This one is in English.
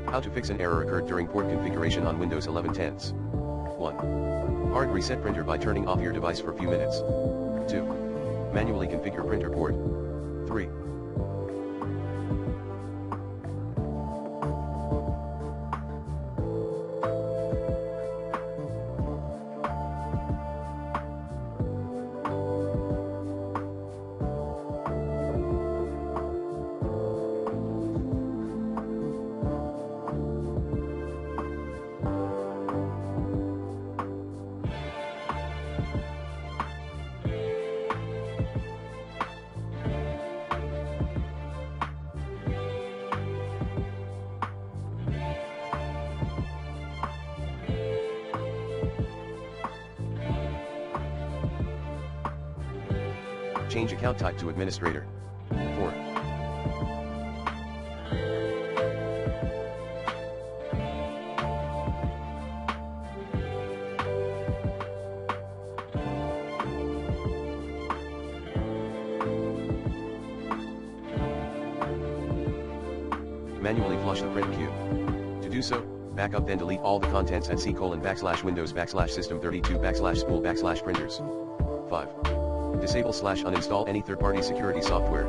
How to fix an error occurred during port configuration on Windows 11 10s. 1. Hard reset printer by turning off your device for a few minutes. 2. Manually configure printer port. 3. Change account type to administrator. 4. Manually flush the print queue. To do so, back up then delete all the contents at c:\windows\system32\spool\printers. 5. Disable/uninstall any third-party security software.